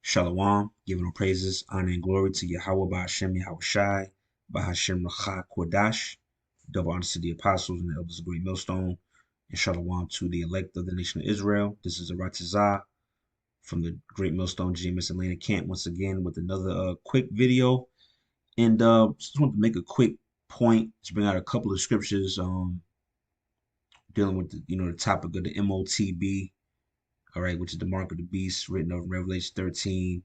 Shalom, giving all praises, honor, and glory to Yahweh Ba'ashem Yahushai, Ba'ashem Racha Kodash. Double honors to the apostles and the elders of Great Millstone, and shalom to the elect of the nation of Israel. This is Aratazah from the Great Millstone GMS Atlanta camp once again with another quick video. And just want to make a quick point to bring out a couple of scriptures dealing with the topic of the MOTB, all right, which is the mark of the beast, written of Revelation 13.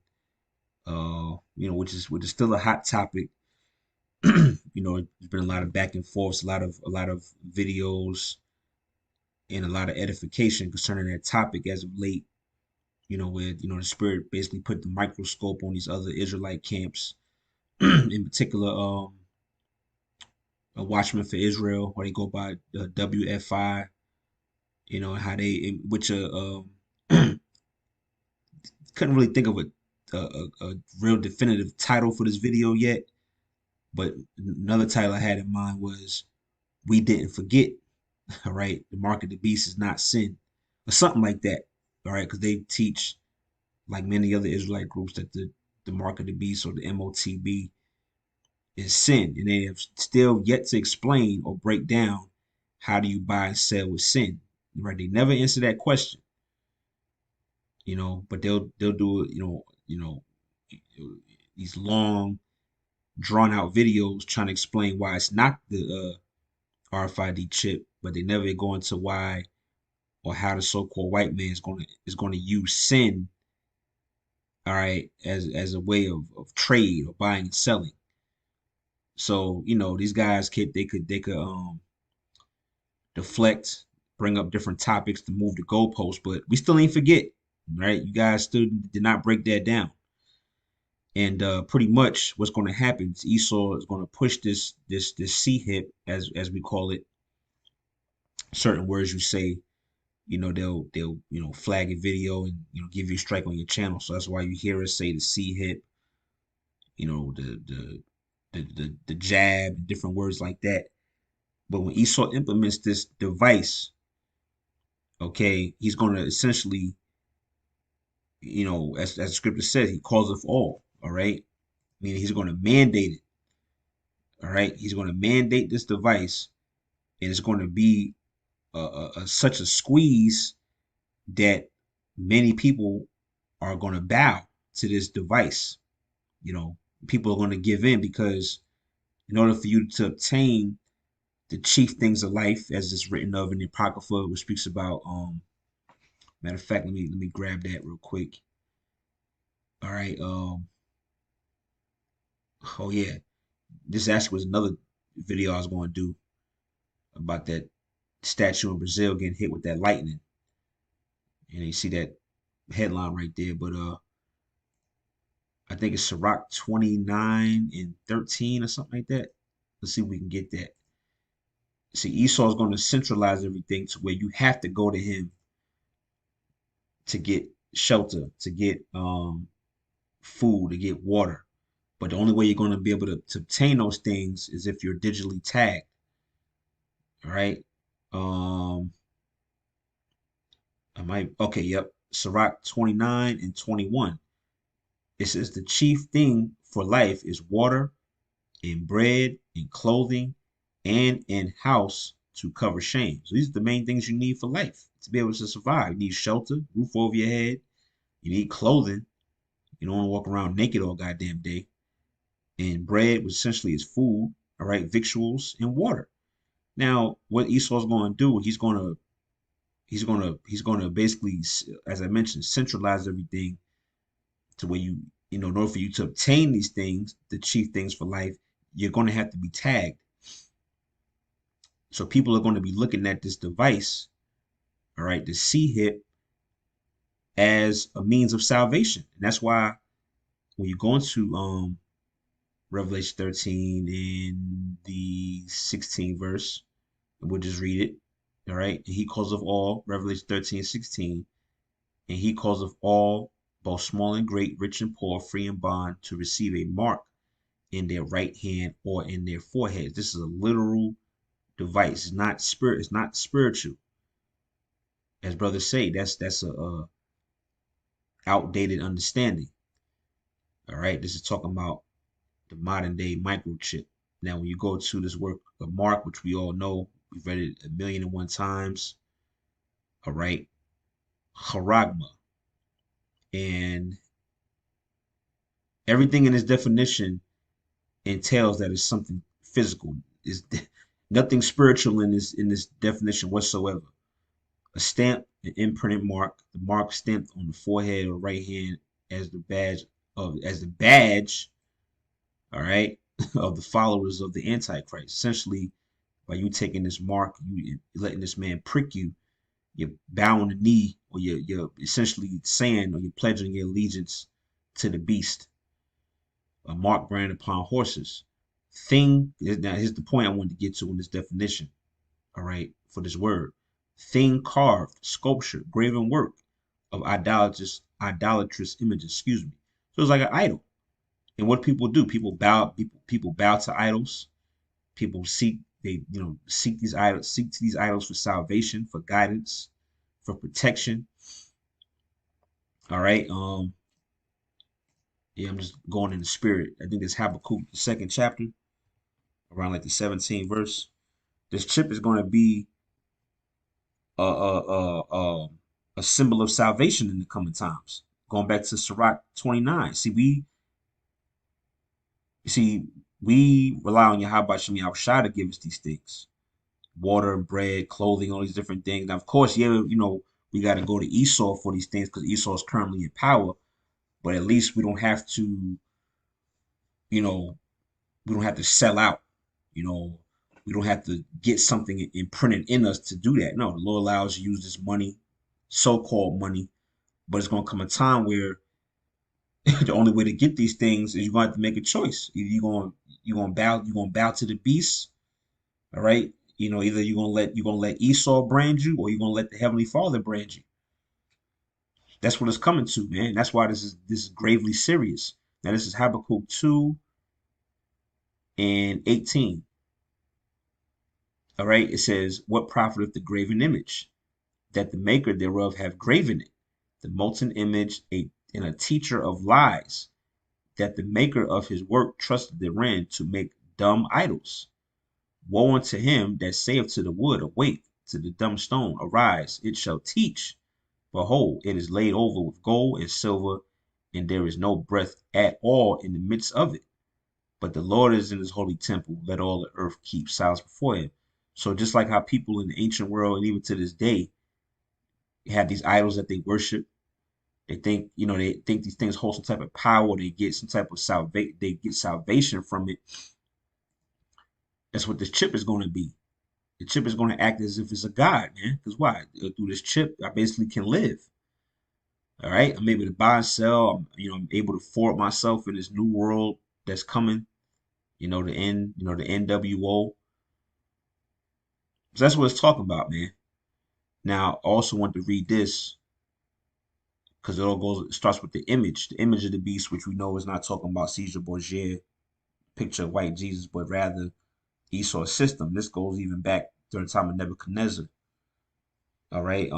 Which is still a hot topic. There's been a lot of back and forth, a lot of videos, and a lot of edification concerning that topic as of late. Where the Spirit basically put the microscope on these other Israelite camps, in particular, a Watchman for Israel, or they go by WFI. How they, which couldn't really think of a real definitive title for this video yet. But another title I had in mind was "We Didn't Forget." All right, the mark of the beast is not sin, or something like that. All right, because they teach, like many other Israelite groups, that the mark of the beast, or the MOTB, is sin, and they have still yet to explain or break down how do you buy and sell with sin. Right? They never answer that question. But they'll do it. These long, drawn out videos trying to explain why it's not the RFID chip, but they never go into why or how the so-called white man is going to use sin, all right, as a way of trade or buying and selling. So these guys they could deflect, bring up different topics to move the goalposts, but we still ain't forget, right? You guys still did not break that down. And pretty much what's going to happen is Esau is going to push this C hip, as we call it. Certain words you say, they'll flag a video and give you a strike on your channel. So that's why you hear us say the C hip, the jab, different words like that. But when Esau implements this device, okay, he's going to essentially, as the scripture says, he calls it all right, meaning he's going to mandate it, all right. He's going to mandate this device, and it's going to be such a squeeze that many people are going to bow to this device. People are going to give in, because in order for you to obtain the chief things of life, as it's written of in the Apocrypha, which speaks about, matter of fact, let me grab that real quick. All right. Oh yeah, this actually was another video I was going to do about that statue in Brazil getting hit with that lightning, and you see that headline right there. But I think it's Sirach 29 and 13 or something like that. Let's see if we can get that. See, Esau is going to centralize everything to where you have to go to him to get shelter, to get food, to get water. But the only way you're going to be able to obtain those things is if you're digitally tagged. All right. Um, okay, yep. Sirach 29 and 21. It says the chief thing for life is water and bread and clothing and in house to cover shame. So these are the main things you need for life to be able to survive. You need shelter, roof over your head. You need clothing. You don't want to walk around naked all goddamn day. And bread, which essentially is food, all right, victuals and water. Now, what Esau's going to do, he's going to basically, as I mentioned, centralize everything to where in order for you to obtain these things, the chief things for life, you're going to have to be tagged. So people are going to be looking at this device, all right, the C hip, as a means of salvation. And that's why when you go into Revelation 13 in the 16th verse, and we'll just read it. All right. And he calls of all, Revelation 13:16, and he calls of all, both small and great, rich and poor, free and bond, to receive a mark in their right hand or in their foreheads. This is a literal device. It's not spirit. It's not spiritual. As brothers say, that's a outdated understanding. All right, this is talking about the modern day microchip. Now, when you go to this work of Mark, which we all know, we've read it 1,000,001 times. All right, charagma, and everything in this definition entails that it's something physical. Is nothing spiritual in this definition whatsoever. A stamp, an imprinted mark, the mark stamped on the forehead or right hand as the badge, all right, of the followers of the Antichrist. Essentially, by you taking this mark, you letting this man prick you, you're bowing the knee, or you're essentially saying, or you're pledging your allegiance to the beast, a mark brand upon horses. Now here's the point I wanted to get to in this definition, all right, for this word. Thing carved, sculpture, graven work of idolatrous images, excuse me. So it's like an idol. And what people do, people bow to idols. People seek to these idols for salvation, for guidance, for protection. All right. Yeah, I'm just going in the spirit. I think it's Habakkuk, the second chapter, around like the 17th verse. This chip is going to be a a a a, a symbol of salvation in the coming times. Going back to Sirach 29. We rely on Yahweh Shem Yahushua to give us these things. Water, bread, clothing, all these different things. Now, of course, yeah, we got to go to Esau for these things because Esau is currently in power. But at least we don't have to, you know, we don't have to sell out. You know, we don't have to get something imprinted in us to do that. No, the Lord allows us to use this money, so-called money, but it's gonna come a time where the only way to get these things is you're gonna have to make a choice. Either you're gonna bow to the beast, all right? Either you're gonna let Esau brand you, or you're gonna let the Heavenly Father brand you. That's what it's coming to, man. That's why this is gravely serious. Now this is Habakkuk 2:18. All right, it says, "What profiteth the graven image, that the maker thereof have graven it, the molten image, and a teacher of lies, that the maker of his work trusted therein to make dumb idols. Woe unto him that saith to the wood, Awake, to the dumb stone, Arise, it shall teach. Behold, it is laid over with gold and silver, and there is no breath at all in the midst of it. But the Lord is in his holy temple. Let all the earth keep silence before him." So just like how people in the ancient world and even to this day have these idols that they worship, they think these things hold some type of power. They get some type of they get salvation from it. That's what this chip is going to be. The chip is going to act as if it's a god, man. Because why? Through this chip, I basically can live. All right, I'm able to buy and sell. I'm able to forward myself in this new world that's coming. The NWO. So that's what it's talking about, man. Now, I also want to read this because it starts with the image of the beast, which we know is not talking about Caesar Borgia picture of white Jesus, but rather Esau's system. This goes even back during the time of Nebuchadnezzar. All right,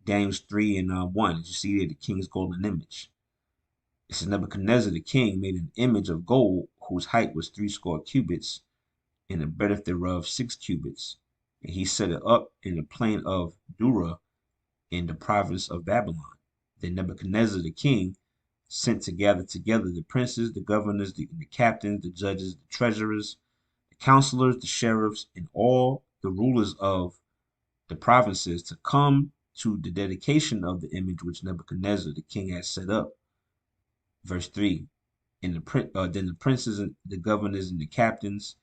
Daniel 3:1. You see there the king's golden image. It says Nebuchadnezzar the king made an image of gold whose height was 60 cubits, and the breadth thereof 6 cubits. And he set it up in the plain of Dura in the province of Babylon. Then Nebuchadnezzar the king sent to gather together the princes, the governors, the captains, the judges, the treasurers, the counselors, the sheriffs, and all the rulers of the provinces to come to the dedication of the image which Nebuchadnezzar the king had set up. Verse 3. Then the princes and the governors and the captains,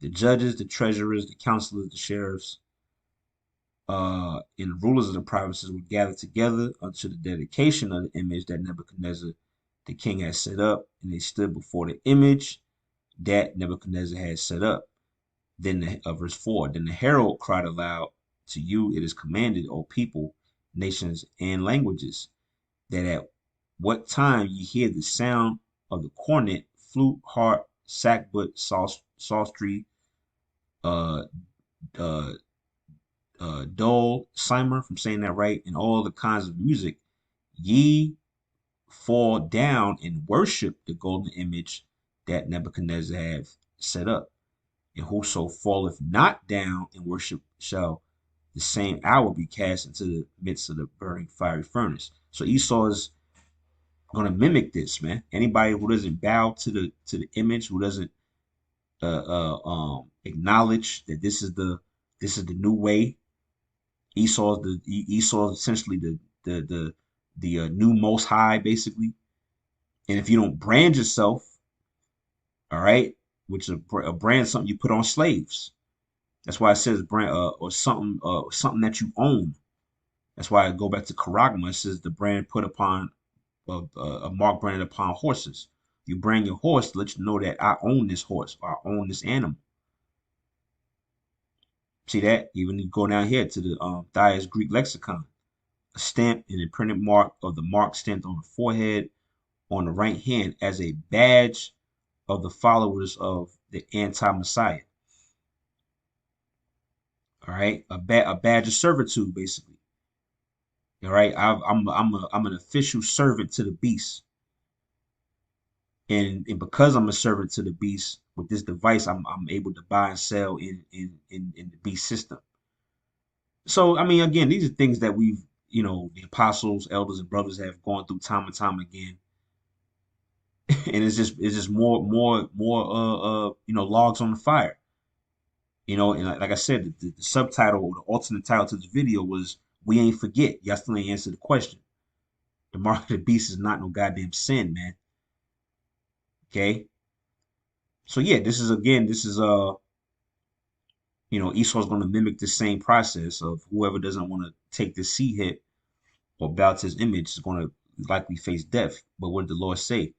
the judges, the treasurers, the counselors, the sheriffs, and the rulers of the provinces would gather together unto the dedication of the image that Nebuchadnezzar the king had set up, and they stood before the image that Nebuchadnezzar had set up. Then verse 4, then the herald cried aloud, To you it is commanded, O people, nations, and languages, that at what time ye hear the sound of the cornet, flute, harp, sackbut, psaltery, uh, uh, dole, cymer, if I'm saying that right, and all the kinds of music, ye fall down and worship the golden image that Nebuchadnezzar had set up. And whoso falleth not down and worship shall the same hour be cast into the midst of the burning fiery furnace. So Esau is going to mimic this, man. Anybody who doesn't bow to the image, who doesn't acknowledge that this is the new way. Esau's essentially the new Most High, basically. And if you don't brand yourself, all right, which a brand something you put on slaves. That's why it says brand or something that you own. That's why I go back to Charagma. It says the brand put upon a mark branded upon horses. You brand your horse to let you know that I own this horse or I own this animal. See that? Even you go down here to the Thayer's Greek lexicon, a stamp and a printed mark of the mark stamped on the forehead on the right hand as a badge of the followers of the anti-Messiah. All right, a badge of servitude, basically. All right, I'm an official servant to the beast, and because I'm a servant to the beast with this device, I'm able to buy and sell in the beast system. So I mean, again, these are things that the apostles, elders, and brothers have gone through time and time again, and it's just more logs on the fire. And like I said, the subtitle or the alternate title to this video was "We Ain't Forget." Y'all still ain't answered the question. The mark of the beast is not no goddamn sin, man. Okay. So yeah, Esau's going to mimic the same process of whoever doesn't want to take the C hit or bow to his image is going to likely face death. But what did the Lord say?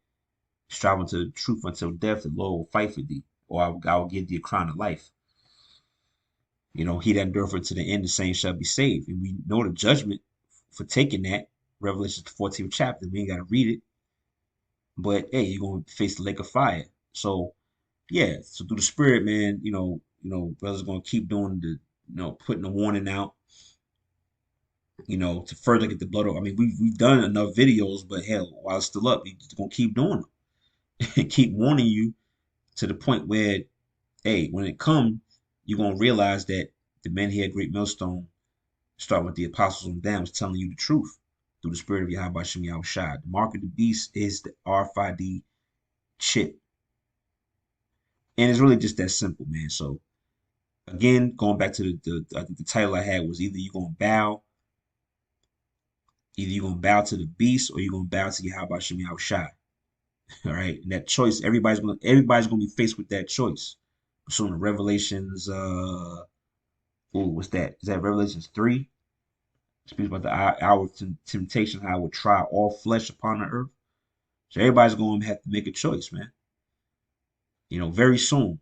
Strive unto the truth until death, the Lord will fight for thee, or I will give thee a crown of life. He that endureth to the end, the same shall be saved. And we know the judgment for taking that. Revelation 14th chapter. We ain't got to read it. But hey, you're going to face the lake of fire. So yeah, so through the spirit, man, brothers gonna keep doing putting the warning out, to further get the blood up. I mean, we've done enough videos, but hell, while it's still up, we just gonna keep doing them and keep warning you to the point where, hey, when it comes, you're gonna realize that the men here at Great Millstone, starting with the apostles on down, was telling you the truth through the spirit of Yahweh Shem Yahushua. The mark of the beast is the RFID chip, and it's really just that simple, man. So again, going back to I think the title I had was either you're gonna bow to the beast or you're gonna bow to Yahweh Shem Yahushua. All right, and that choice, everybody's gonna be faced with that choice. So in the Revelations, what's that? Is that Revelations 3? It speaks about the hour of temptation, how it would try all flesh upon the earth. So everybody's gonna have to make a choice, man. Very soon.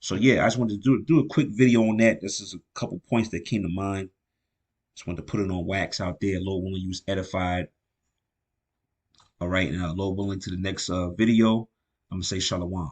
So yeah, I just wanted to do a quick video on that. This is a couple points that came to mind. Just wanted to put it on wax out there. Lord willing, you was edified. All right, and Lord willing, to the next video, I'm gonna say shalom.